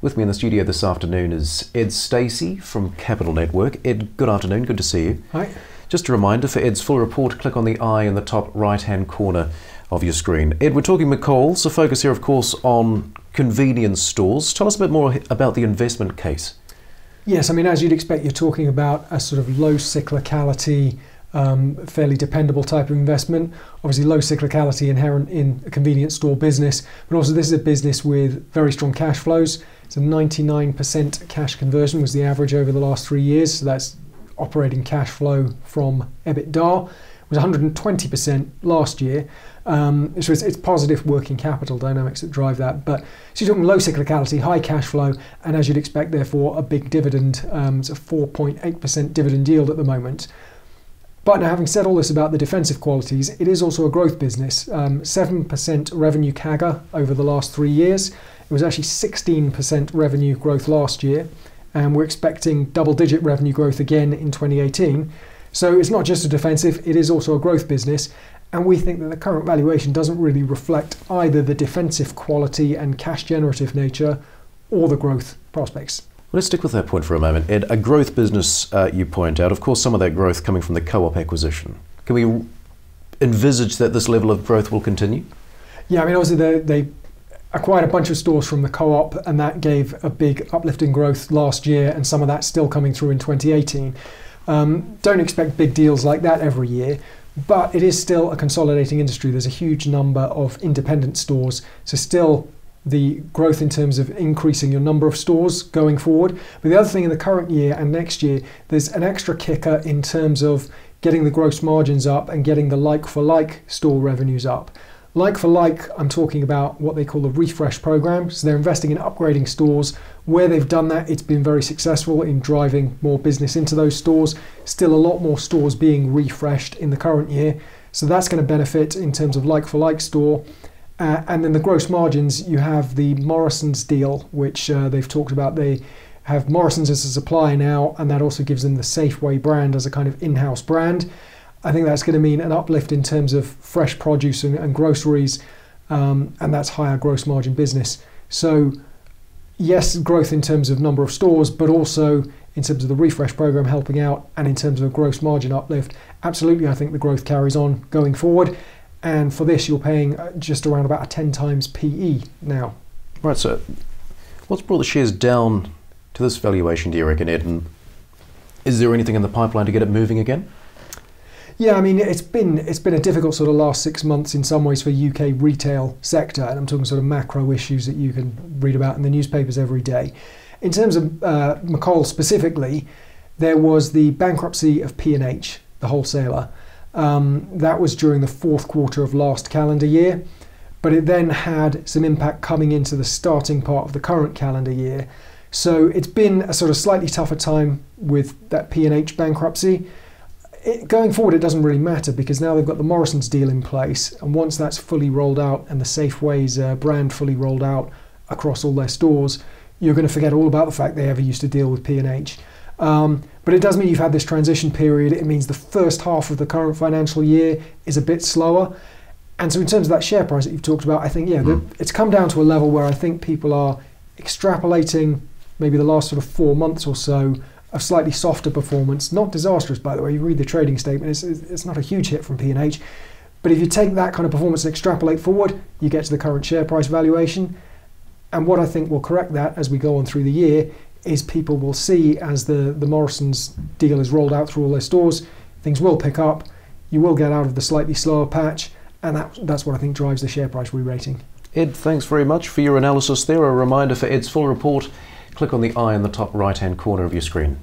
With me in the studio this afternoon is Stacey from Capital Network. Ed, good afternoon, good to see you. Hi. Just a reminder, for Ed's full report, click on the eye in the top right-hand corner of your screen. Ed, we're talking McColl's, the focus here, of course, on convenience stores. Tell us a bit more about the investment case. Yes, I mean, as you'd expect, you're talking about a sort of low cyclicality, fairly dependable type of investment. Obviously, low cyclicality inherent in a convenience store business, but also this is a business with very strong cash flows. It's a 99% cash conversion was the average over the last 3 years. So that's operating cash flow from EBITDA. It was 120% last year. So it's positive working capital dynamics that drive that. But so you're talking low cyclicality, high cash flow, and as you'd expect, therefore, a big dividend. It's a 4.8% dividend yield at the moment. But now, having said all this about the defensive qualities, it is also a growth business. 7% revenue CAGR over the last 3 years. It was actually 16% revenue growth last year, and we're expecting double-digit revenue growth again in 2018. So it's not just a defensive, it is also a growth business, and we think that the current valuation doesn't really reflect either the defensive quality and cash-generative nature or the growth prospects. Let's stick with that point for a moment. Ed, a growth business, you point out, of course, some of that growth coming from the Co-op acquisition. Can we envisage that this level of growth will continue? Yeah, I mean, obviously they acquired a bunch of stores from the Co-op, and that gave a big uplift in growth last year, and some of that's still coming through in 2018. Don't expect big deals like that every year, but it is still a consolidating industry. There's a huge number of independent stores, so still the growth in terms of increasing your number of stores going forward. But the other thing in the current year and next year, there's an extra kicker in terms of getting the gross margins up and getting the like-for-like store revenues up. Like-for-like, I'm talking about what they call the refresh program. So they're investing in upgrading stores. Where they've done that, it's been very successful in driving more business into those stores. Still a lot more stores being refreshed in the current year. So that's going to benefit in terms of like-for-like store. And then the gross margins, you have the Morrisons deal, which they've talked about. They have Morrisons as a supplier now, and that also gives them the Safeway brand as a kind of in-house brand. I think that's going to mean an uplift in terms of fresh produce and groceries, and that's higher gross margin business. So yes, growth in terms of number of stores, but also in terms of the refresh program helping out, and in terms of a gross margin uplift. Absolutely, I think the growth carries on going forward. And for this, you're paying just around about a 10 times PE now. Right, so what's brought the shares down to this valuation, do you reckon, Ed? And is there anything in the pipeline to get it moving again? Yeah, I mean, it's been a difficult sort of last 6 months in some ways for UK retail sector, and I'm talking sort of macro issues that you can read about in the newspapers every day. In terms of McColl's specifically, there was the bankruptcy of P&H, the wholesaler. That was during the fourth quarter of last calendar year, but it then had some impact coming into the starting part of the current calendar year. So it's been a sort of slightly tougher time with that P&H bankruptcy. Going forward, it doesn't really matter because now they've got the Morrisons deal in place, and once that's fully rolled out and the Safeway's brand fully rolled out across all their stores, you're going to forget all about the fact they ever used to deal with P&H. But it does mean you've had this transition period. It means the first half of the current financial year is a bit slower. And so in terms of that share price that you've talked about, I think, it's come down to a level where I think people are extrapolating maybe the last sort of 4 months or so of slightly softer performance. Not disastrous, by the way. You read the trading statement, it's not a huge hit from P&H. But if you take that kind of performance and extrapolate forward, you get to the current share price valuation. And what I think will correct that as we go on through the year is people will see as the Morrisons deal is rolled out through all their stores, things will pick up, you will get out of the slightly slower patch, and that's what I think drives the share price re-rating. Ed, thanks very much for your analysis there. A reminder, for Ed's full report, click on the eye in the top right-hand corner of your screen.